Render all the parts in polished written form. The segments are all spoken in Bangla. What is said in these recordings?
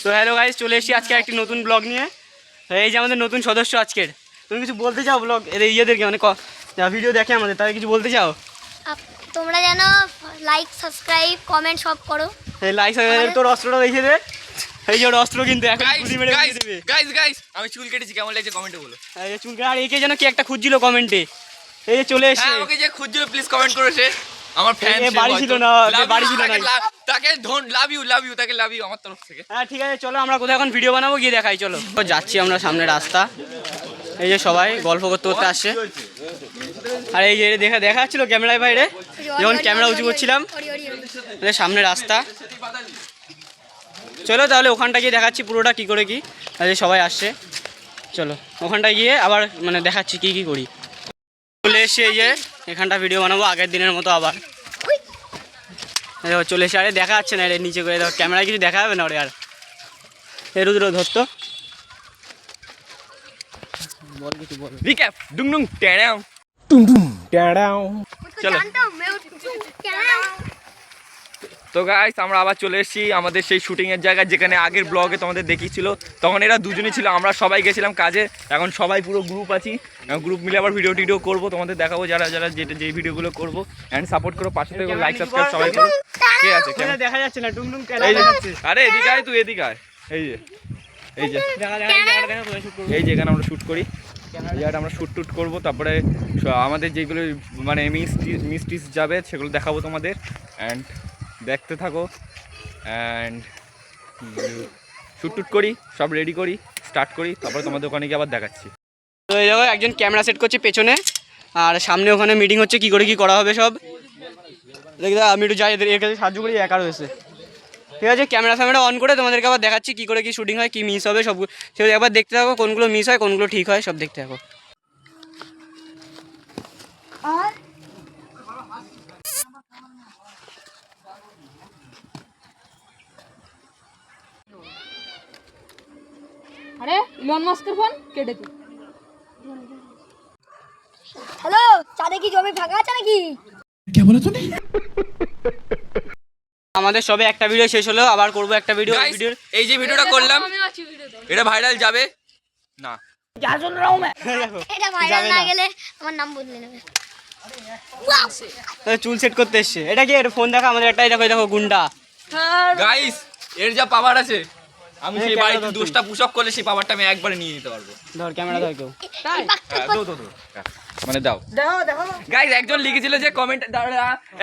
তো হ্যালো গাইস, চলে এসেছি আজকে একটি নতুন ব্লগ নিয়ে। এই যে আমাদের নতুন সদস্য আজকের, তুমি কিছু বলতে চাও ব্লগ ইয়েদেরকে, মানে ভিডিও দেখে আমাদের, তারা কিছু বলতে চাও? তোমরা যেন লাইক সাবস্ক্রাইব কমেন্ট সব করো। এই লাইক সাবস্ক্রাইব, তোর অস্ত্রটা দেখিয়ে দে। এই যে ওর অস্ত্র কিন্তু এখন গুলি মেরে দেবে। গাইস আমি চুল কেটেছি, কেমন লাগছে কমেন্টে বলো। এই যে চুল কাটা, আর একে যেন কি একটা খুঁজছিল কমেন্টে, এই যে চলে এসেছে। হ্যাঁ, ওকে যে খুঁজছিল প্লিজ কমেন্ট করো। সে আমার ফ্যান, সে বাড়ি ছিল না, বাড়ি ছিল না। তাকে লাভ ইউ তাকে লাভ ইউ আমার তরফ থেকে। হ্যাঁ ঠিক আছে, চলো আমরা কোথায় এখন ভিডিও বানাবো গিয়ে দেখাই। চলো যাচ্ছি আমরা, সামনে রাস্তা। এই যে সবাই গল্প করতে করতে আসছে, আর এই যে দেখা যাচ্ছিল ক্যামেরায় বাইরে যখন ক্যামেরা উঁচু করছিলাম, সামনে রাস্তা। চলো তাহলে ওখানটা গিয়ে দেখাচ্ছি পুরোটা কী করে কি, আর সবাই আসছে। চলো ওখানটায় গিয়ে আবার মানে দেখাচ্ছি কি কি করি। চলে এসে এই যে এখানটা ভিডিও বানাবো আগের দিনের মতো আবার। চলে এসে, আরে দেখা যাচ্ছে না রে, নিচে করে দেখো, ক্যামেরায় কিছু দেখা যাবে না ওরে। আর রুদ্র ধরতো বল, কিছু বল। রিক্যাপ ডুং ট্যাড়াও ট্যাড়াও। চলো তো গাইস আমরা আবার চলে এসেছি আমাদের সেই শুটিংয়ের জায়গায়, যেখানে আগের ব্লগে তোমাদের দেখিয়েছিল। তখন এরা দুজনই ছিল, আমরা সবাই গেছিলাম কাজে। এখন সবাই পুরো গ্রুপ আছি, গ্রুপ মিলে আবার ভিডিও টিডিও করবো, তোমাদের দেখাবো যারা যারা যে ভিডিওগুলো করবো। অ্যান্ড সাপোর্ট করো, পাশে থেকে লাইক সাবস্ক্রাইব সবাই করো। কে আছে দেখা যাচ্ছে না, টুংটুং এই যে, আরে এদিকে আয়, তুই এদিকে আয়। এই যে এই যে এই যে এখানে আমরা শ্যুট করি, এই জায়গাটা আমরা শ্যুট করবো। তারপরে আমাদের যেগুলো মানে মিস্টিস যাবে সেগুলো দেখাবো তোমাদের। অ্যান্ড দেখতে থাকো, অ্যান্ড শ্যুট করি, সব রেডি করি, স্টার্ট করি, তারপরে তোমাদের ওখানে গিয়ে আবার দেখাচ্ছি। তো এই জায়গায় একজন ক্যামেরা সেট করছে পেছনে, আর সামনে ওখানে মিটিং হচ্ছে কী করে কী করা হবে সব। দেখি আমি একটু যাই, এর কাছে সাহায্য করি, একা রয়েছে। ঠিক আছে, ক্যামেরা অন করে তোমাদেরকে আবার দেখাচ্ছি কী করে কী শুটিং হয়, কী মিস হবে সব, সেগুলো একবার দেখতে থাকো। কোনগুলো মিস হয় কোনগুলো ঠিক হয় সব দেখতে থাকো। আরে ইলন মাস্কের ফোন কেটে দিই। হ্যালো, চাঁদে কি জমি ফাঁকা আছে নাকি? क्या बोला तूने? আমাদের সবে একটা ভিডিও শেষ হলো, আবার করবো একটা ভিডিও। এই যে ভিডিওটা করলাম এটা ভাইরাল যাবে না, এটা ভাইরাল না গেলে আমার নাম বদলে নেবে। চুল সেট করতে এসছে। এটা কি ফোন দেখা আমাদের একটা, দেখো দেখো গুন্ডা। গাইস এর যা পাওয়ার আছে, আমি সেই বাড়িতে 10টা পুশ আপ করলে সেই পাওয়ারটা আমি একবারে নিয়ে নিতে পারবো। ধর ক্যামেরা ধর কেউ, মানে দাও গাইস। একজন লিখেছিল যে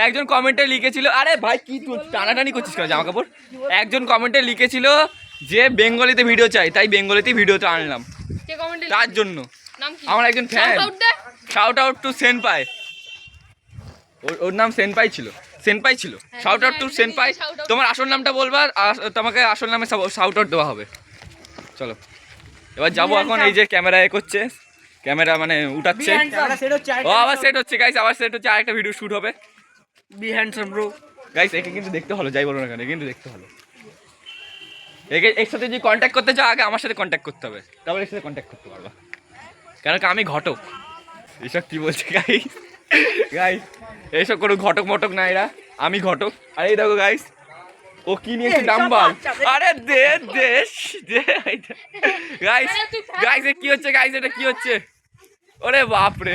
একজন কমেন্টে লিখেছিল, আরে ভাই কি তুই টানাটানি করছিস কেন জামা কাপড়? একজন কমেন্টে লিখেছিল যে বেঙ্গলিতে ভিডিও চাই, তাই বেঙ্গলিতে ভিডিওটা আনলাম। তার জন্য আমার একজন ফ্যান, শাউট আউট টু সেনপাই, ওর নাম সেনপাই ছিল, শাউট আউট টু সেনপাই। তোমার আসল নামটা বলবা, তোমাকে আসল নামে শাউট আউট দেওয়া হবে। চলো এবার যাবো এখন। এই যে ক্যামেরা করছে, ক্যামেরা মানে উঠাচ্ছে, ও আবার সেট হচ্ছে গাইস, আবার সেট হচ্ছে, আরেকটা ভিডিও শুট হবে। বি হ্যান্ডসাম ব্রো গাইস, একে কিন্তু দেখতে হলো, যাই বলো না কেন, কিন্তু দেখতে হলো। একে এর সাথে যদি কন্ট্যাক্ট করতে চাও আগে আমার সাথে কন্ট্যাক্ট করতে হবে, তারপর এর সাথে কন্ট্যাক্ট করতে পারবা। কারণ আমি ঘটক, এইসব কি বলছে গাইস, এইসব কোনো ঘটক মটক না, এরা আমি ঘটক। আর এই দেখো গাইস, ও কি নিয়েছে ডাম্বাল, আরে দে গাইস কি হচ্ছে গাইস, এটা কি হচ্ছে? ওরে বাপ রে,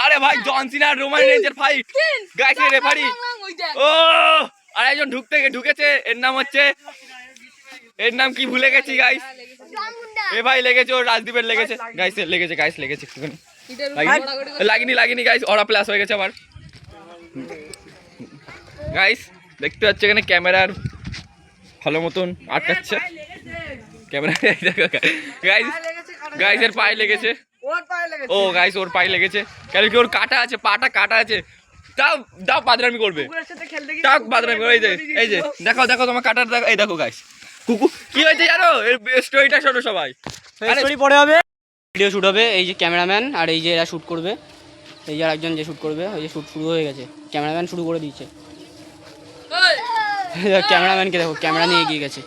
আরে ভাই জন সিনা আর রোমান রেঞ্জের ফাইট গাইস, এর রেফারি ও আর একজন ঢুকেছে, এর নাম কি ভুলে গেছি গাইস। এ ভাই লেগেছে, ওর রাজদীপের লেগেছে গাইস, লেগেছে একটুখানি, লাগেনি গাইস, ওরা প্লাস হয়ে গেছে আবার গাইস। দেখতে পাচ্ছ এখানে ক্যামেরার ভালো মতন আটকাচ্ছে ক্যামেরা। গাইস এর পায়ে লেগেছে, ও গাইস ওর পায়ে লেগেছে, কেন কি ওর কাটা আছে, পাটা কাটা আছে। দাও বাদরামি করবে, এই যে দেখো তোমার কাটার দেখো, এই দেখো গাইস কুকু কি হয়েছে জানো, স্টোরিটা শোনো সবাই, স্টোরি পরে হবে, ভিডিও শুট হবে। এই যে ক্যামেরাম্যান আর এই যে এরা শুট করবে, এই যে আরেকজন যে শুট করবে, ওই যে শুট শুরু হয়ে গেছে, ক্যামেরাম্যান শুরু করে দিয়েছে। ক্যামেরাম্যানকে দেখো, ক্যামেরা নিয়ে এগিয়ে গেছে।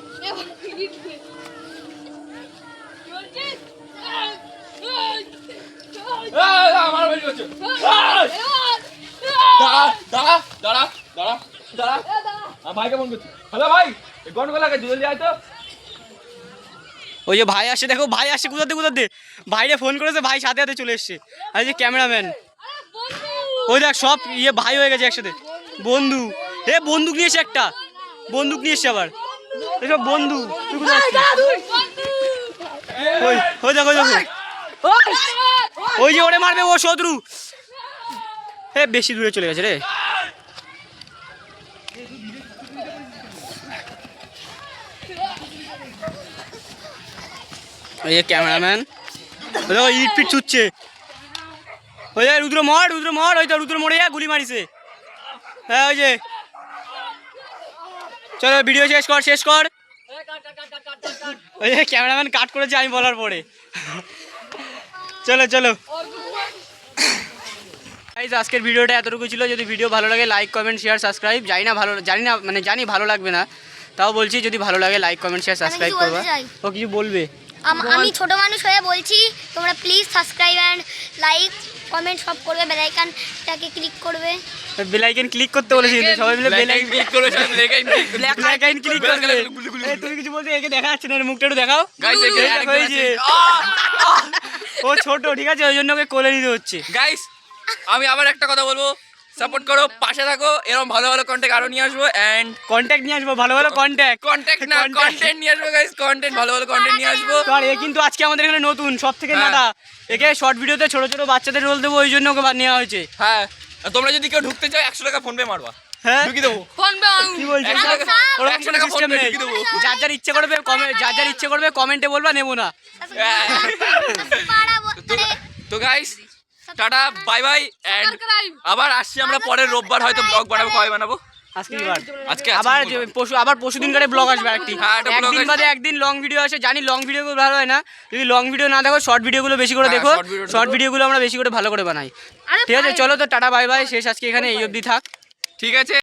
দাঁড়া দাঁড়া ভাইকে ফোন করছি। হ্যালো ভাই, গন্ডগোলাকে জলদি আয় তো। ওই যে ভাই আসছে, দেখো ভাই আসছে কোথাতে ভাইরে ফোন করেছে, ভাই সাথে সাথে চলে এসছে। আর এই যে ক্যামেরাম্যান, ওই দেখ সব ইয়ে ভাই হয়ে গেছে একসাথে। বন্ধু, বন্দুক নিয়ে এসে একটা বন্দুক নিয়ে এসছে আবার, এসব বন্ধু। তুই কোথায় আসছিস? ওই দেখো ওই যে ওরে মারবে, ও শত্রু। বেশি দূরে চলে গেছে রে। ওই যে ক্যামেরাম্যান, ওই দেখো ইট পিট ছুটছে। ওই যে রুদ্র মর, ওই তো রুদ্র মরে যা গুলি মারিছে। হ্যাঁ ওই যে, চলো ভিডিও শেষ কর। ওই যে ক্যামেরাম্যান কাট করেছে আমি বলার পরে। চলো গাইস, আজকের ভিডিওটা এতটুকু ছিল। যদি ভিডিও ভালো লাগে লাইক কমেন্ট শেয়ার সাবস্ক্রাইব। জানি ভালো লাগবে না, তাও বলছি যদি ভালো লাগে লাইক কমেন্ট শেয়ার সাবস্ক্রাইব কিছু বলতে করবা। চাই। ও কিছু বলবে? আমি ছোট মানুষ হয়ে বলছি, তোমরা please subscribe and like comment সব করবে, বেল আইকনটাকে ক্লিক করবে। বেল আইকন ক্লিক করতে বলেছি কিন্তু সবাই মিলে বেল আইকন ক্লিক করবে, সবাই bell icon black icon click করবে। এই তুমি কিছু বলতে, একে দেখা যাচ্ছে না, এর মুখটা একটু দেখাও। গাইস ও ছোট, ঠিক আছে, ওই জন্য ওকে কোলে নিতে হচ্ছে। গাইস আমি আবার একটা কথা বলবো, সাপোর্ট করো, পাশে থাকো, এরকম ভালো ভালো কন্টেন্ট আরো নিয়ে আসবো। এন্ড কন্ট্যাক্ট নিয়ে আসবো, ভালো কন্ট্যাক্ট কন্টেন্ট নিয়ে আসবো গাইস, ভালো ভালো কন্টেন্ট নিয়ে আসবো। আর এ কিন্তু আজকে আমাদের এখানে নতুন, সব থেকে হ্যাঁ। নাটা। একে শর্ট ভিডিওতে ছোট বাচ্চাদের রোল দেবো, ওই জন্য ওকে নেওয়া হয়েছে। হ্যাঁ, তোমরা যদি কেউ ঢুকতে চাও 100 টাকা ফোন পে মারবা, হ্যাঁ ঢুকি দেবো। ফোন পে কি বলছিস? 100 টাকা ওরকম 100 টাকা ফোন সিস্টেম পে নেই। ঢুকি দেবো। যার ইচ্ছে করবে কমেন্টে বলবা, নেবো না। তো guys tata bye bye, and আবার আসছি আমরা পরের রোববার, হয়তো ব্লগ বানাবো। কবে বানাবো? আজকে কি বার? আজকে আবার পরশু দিন করে ব্লগ আসবে একটি। হ্যাঁ, একটা vlog একদিন আসবে। বাদে একদিন লং ভিডিও আসে। জানি লং ভিডিওগুলো ভালো হয় না, যদি লং ভিডিও না দেখো শর্ট ভিডিওগুলো বেশি করে হ্যাঁ, দেখো। short video টা শর্ট দেখো। ভিডিওগুলো আমরা বেশি করে ভালো করে বানাই। আরে ঠিক আছে, চলো তো টাটা বাই বাই, শেষ আজকে এখানে এই অবধি থাক। ঠিক আছে।